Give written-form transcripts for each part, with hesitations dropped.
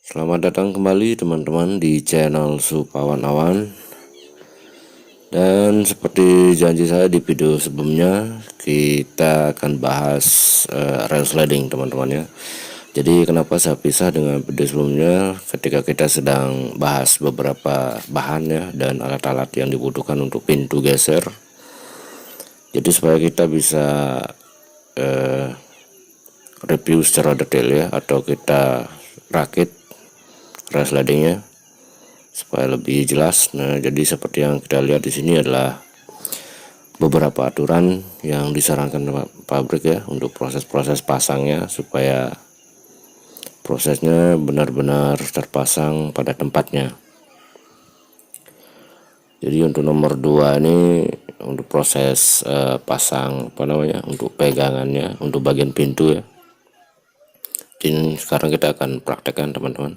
Selamat datang kembali teman-teman di channel Supawan-Awan. Dan seperti janji saya di video sebelumnya, kita akan bahas rail sliding teman-teman ya. Jadi kenapa saya pisah dengan video sebelumnya, ketika kita sedang bahas beberapa bahan ya dan alat-alat yang dibutuhkan untuk pintu geser. Jadi supaya kita bisa review secara detail ya, atau kita rakit rail slidingnya supaya lebih jelas. Nah, jadi seperti yang kita lihat di sini adalah beberapa aturan yang disarankan pabrik ya untuk proses-proses pasangnya, supaya prosesnya benar-benar terpasang pada tempatnya. Jadi untuk nomor 2 ini untuk proses pasang untuk pegangannya untuk bagian pintu ya. Jadi sekarang kita akan praktekkan teman-teman.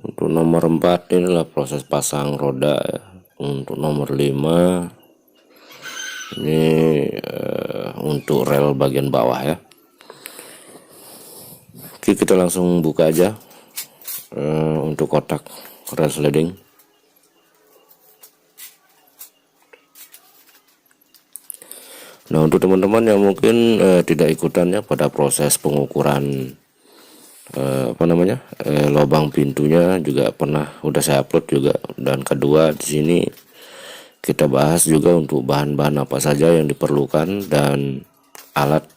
Untuk nomor 4 ini adalah proses pasang roda ya. Untuk nomor 5 ini untuk rel bagian bawah ya. Oke, kita langsung buka aja untuk kotak rail sliding. Nah, untuk teman-teman yang mungkin tidak ikutannya pada proses pengukuran lubang pintunya, juga udah saya upload juga. Dan kedua, di sini kita bahas juga untuk bahan-bahan apa saja yang diperlukan dan alat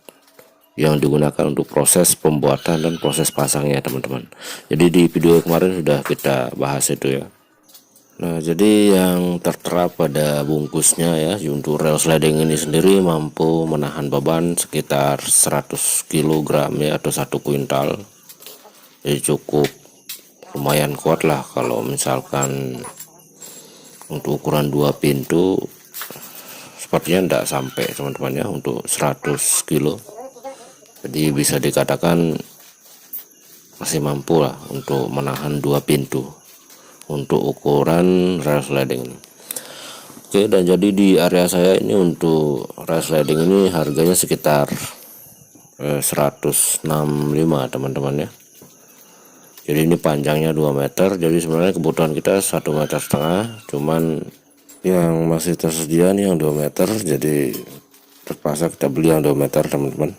yang digunakan untuk proses pembuatan dan proses pasangnya teman-teman. Jadi di video kemarin sudah kita bahas itu ya. Nah, jadi yang tertera pada bungkusnya ya, untuk rail sliding ini sendiri mampu menahan beban sekitar 100 kg ya, atau 1 kuintal. Jadi cukup lumayan kuat lah kalau misalkan untuk ukuran 2 pintu, sepertinya tidak sampai teman-teman ya untuk 100 kilo. Jadi bisa dikatakan masih mampu lah untuk menahan 2 pintu untuk ukuran rail sliding ini. Oke, dan jadi di area saya ini untuk rail sliding ini harganya sekitar 165 teman-teman ya. Jadi ini panjangnya 2 meter, jadi sebenarnya kebutuhan kita 1,5 meter, cuman yang masih tersedia nih yang 2 meter, jadi terpaksa kita beli yang 2 meter teman-teman.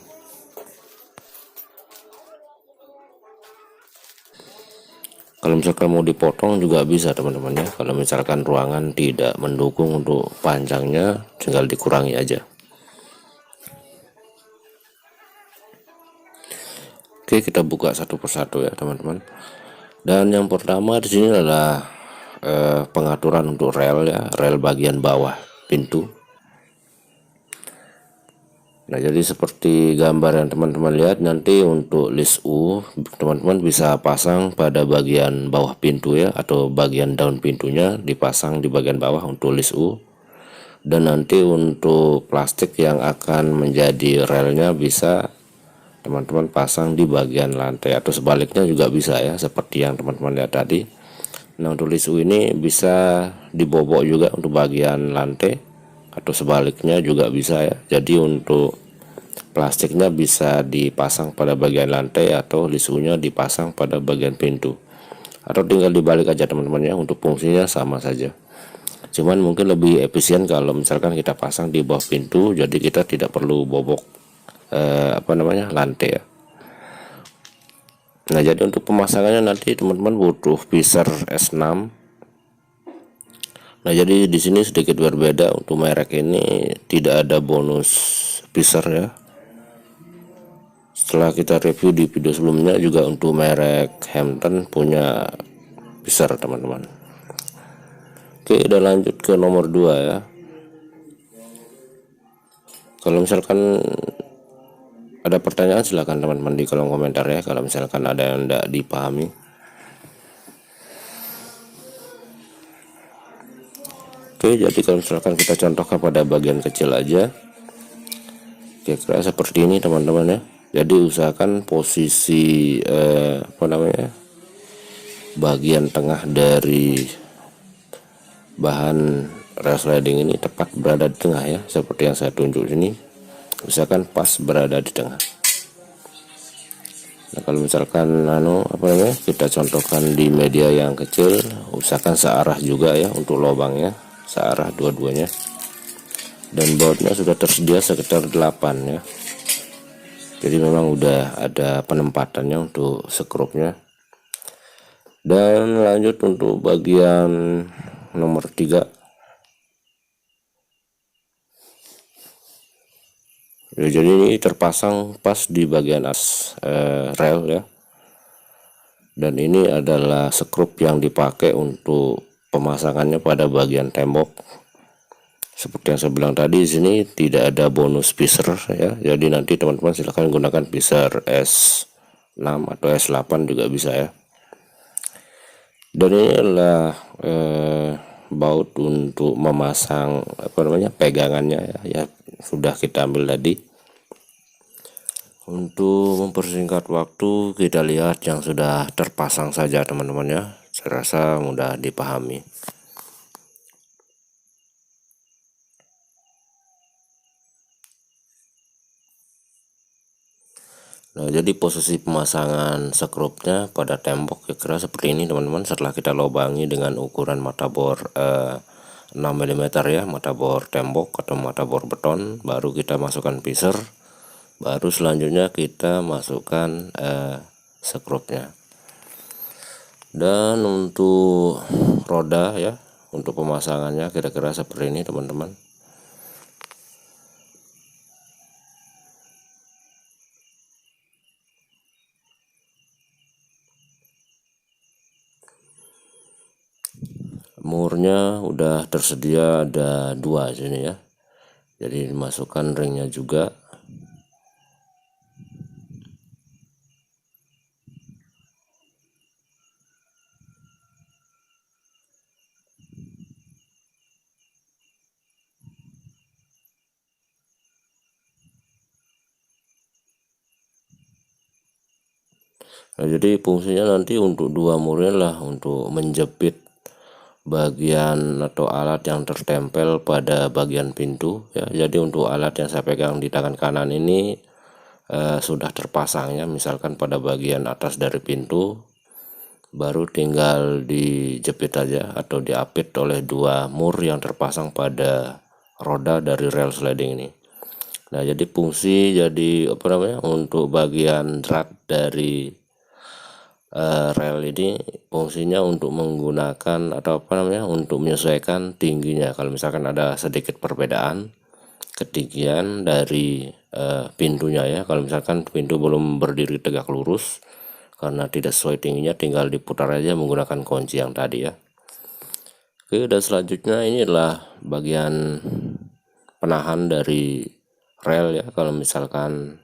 Kalau misalkan mau dipotong juga bisa teman-teman ya, kalau misalkan ruangan tidak mendukung untuk panjangnya, tinggal dikurangi aja. Oke, kita buka satu persatu ya teman-teman. Dan yang pertama di sini adalah pengaturan untuk rel ya, rel bagian bawah pintu. Nah, jadi seperti gambar yang teman-teman lihat, nanti untuk list U teman-teman bisa pasang pada bagian bawah pintu ya, atau bagian daun pintunya dipasang di bagian bawah untuk list U. Dan nanti untuk plastik yang akan menjadi relnya bisa teman-teman pasang di bagian lantai, atau sebaliknya juga bisa ya, seperti yang teman-teman lihat tadi. Nah, untuk list U ini bisa dibobok juga untuk bagian lantai, atau sebaliknya juga bisa ya. Jadi untuk plastiknya bisa dipasang pada bagian lantai, atau list U-nya dipasang pada bagian pintu, atau tinggal dibalik aja teman-teman ya. Untuk fungsinya sama saja, cuman mungkin lebih efisien kalau misalkan kita pasang di bawah pintu, jadi kita tidak perlu bobok lantai ya. Nah, jadi untuk pemasangannya nanti teman-teman butuh pisar S6. Nah, jadi di sini sedikit berbeda, untuk merek ini tidak ada bonus pisar ya. Setelah kita review di video sebelumnya juga, untuk merek Hampton punya pisar teman-teman. Oke, udah lanjut ke nomor 2 ya. Kalau misalkan ada pertanyaan silahkan teman-teman di kolom komentar ya, kalau misalkan ada yang tidak dipahami. Oke, jadi kalau misalkan kita contohkan pada bagian kecil aja, kira-kira seperti ini teman-teman ya. Jadi usahakan posisi bagian tengah dari bahan rail sliding ini tepat berada di tengah ya, seperti yang saya tunjuk sini. Usahakan pas berada di tengah. Nah, kalau misalkan kita contohkan di media yang kecil, usahakan searah juga ya untuk lubangnya, searah dua-duanya. Dan bautnya sudah tersedia sekitar 8 ya. Jadi memang udah ada penempatannya untuk skrupnya. Dan lanjut untuk bagian nomor 3. Ya, jadi ini terpasang pas di bagian atas rel ya. Dan ini adalah skrup yang dipakai untuk pemasangannya pada bagian tembok. Seperti yang saya bilang tadi, di sini tidak ada bonus pisser ya. Jadi nanti teman-teman silahkan gunakan pisser S6 atau S8 juga bisa ya. Dan ini adalah baut untuk memasang pegangannya ya, sudah kita ambil tadi. Untuk mempersingkat waktu, kita lihat yang sudah terpasang saja teman-teman ya. Saya rasa mudah dipahami. Nah, jadi posisi pemasangan skrupnya pada tembok kira-kira seperti ini teman-teman. Setelah kita lubangi dengan ukuran mata bor 6 mm ya, mata bor tembok atau mata bor beton, baru kita masukkan pisser. Baru selanjutnya kita masukkan skrupnya. Dan untuk roda ya, untuk pemasangannya kira-kira seperti ini teman-teman. Murnya udah tersedia, ada 2 sini ya. Jadi dimasukkan ringnya juga. Nah, jadi fungsinya nanti untuk 2 murnya lah untuk menjepit bagian atau alat yang tertempel pada bagian pintu ya. Jadi untuk alat yang saya pegang di tangan kanan ini sudah terpasang ya, misalkan pada bagian atas dari pintu, baru tinggal dijepit aja atau diapit oleh 2 mur yang terpasang pada roda dari rel sliding ini. Nah, jadi fungsi untuk bagian drag dari rel ini fungsinya untuk menggunakan atau untuk menyesuaikan tingginya. Kalau misalkan ada sedikit perbedaan ketinggian dari pintunya ya, kalau misalkan pintu belum berdiri tegak lurus karena tidak sesuai tingginya, tinggal diputar aja menggunakan kunci yang tadi ya. Oke, dan selanjutnya ini adalah bagian penahan dari rel ya. Kalau misalkan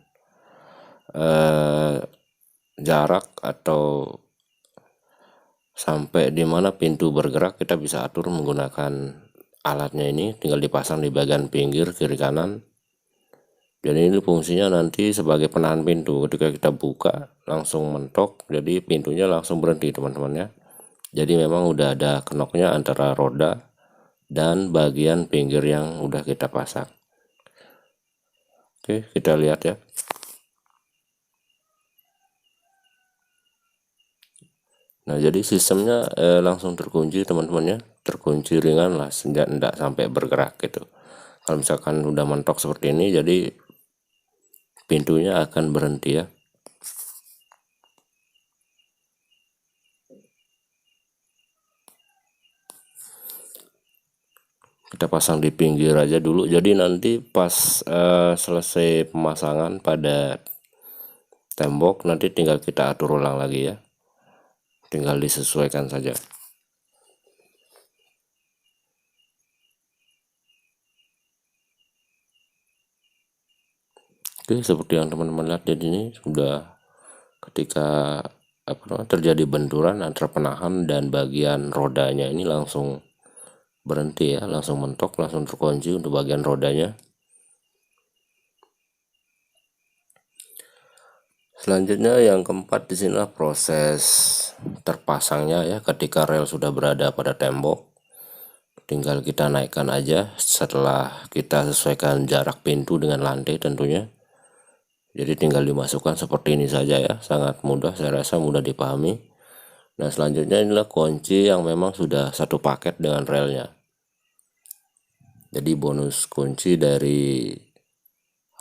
jarak atau sampai di mana pintu bergerak, kita bisa atur menggunakan alatnya ini, tinggal dipasang di bagian pinggir kiri kanan. Dan ini fungsinya nanti sebagai penahan pintu, ketika kita buka langsung mentok, jadi pintunya langsung berhenti teman-teman ya. Jadi memang udah ada kenoknya antara roda dan bagian pinggir yang udah kita pasang. Oke, kita lihat ya. Nah, jadi sistemnya langsung terkunci teman-teman ya, terkunci ringan lah, sehingga tidak sampai bergerak gitu. Kalau misalkan udah mentok seperti ini, jadi pintunya akan berhenti ya. Kita pasang di pinggir aja dulu, jadi nanti pas selesai pemasangan pada tembok, nanti tinggal kita atur ulang lagi ya, tinggal disesuaikan saja. Oke, seperti yang teman-teman lihat di sini, sudah ketika terjadi benturan antara penahan dan bagian rodanya ini langsung berhenti ya, langsung mentok, langsung terkunci untuk bagian rodanya. Selanjutnya yang keempat di sinilah proses terpasangnya ya. Ketika rel sudah berada pada tembok, tinggal kita naikkan aja setelah kita sesuaikan jarak pintu dengan lantai tentunya. Jadi tinggal dimasukkan seperti ini saja ya, sangat mudah, saya rasa mudah dipahami. Nah selanjutnya inilah kunci yang memang sudah satu paket dengan relnya. Jadi bonus kunci dari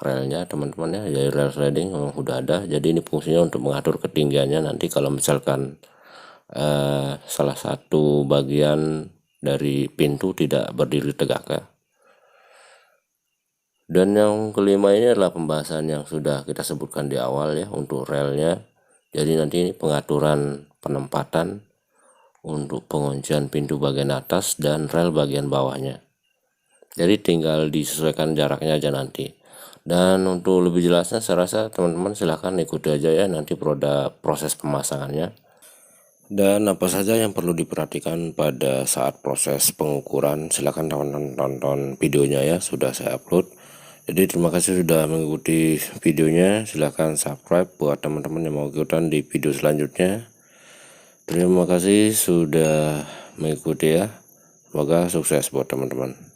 relnya teman-teman ya, dari rel sliding memang sudah ada. Jadi ini fungsinya untuk mengatur ketinggiannya nanti kalau misalkan salah satu bagian dari pintu tidak berdiri tegak ya. Dan yang kelima ini adalah pembahasan yang sudah kita sebutkan di awal ya untuk relnya. Jadi nanti ini pengaturan penempatan untuk penguncian pintu bagian atas dan rel bagian bawahnya. Jadi tinggal disesuaikan jaraknya aja nanti. Dan untuk lebih jelasnya saya rasa teman-teman silahkan ikuti aja ya nanti proses pemasangannya. Dan apa saja yang perlu diperhatikan pada saat proses pengukuran, silahkan teman-teman tonton videonya ya, sudah saya upload. Jadi terima kasih sudah mengikuti videonya, silahkan subscribe buat teman-teman yang mau ikutan di video selanjutnya. Terima kasih sudah mengikuti ya, semoga sukses buat teman-teman.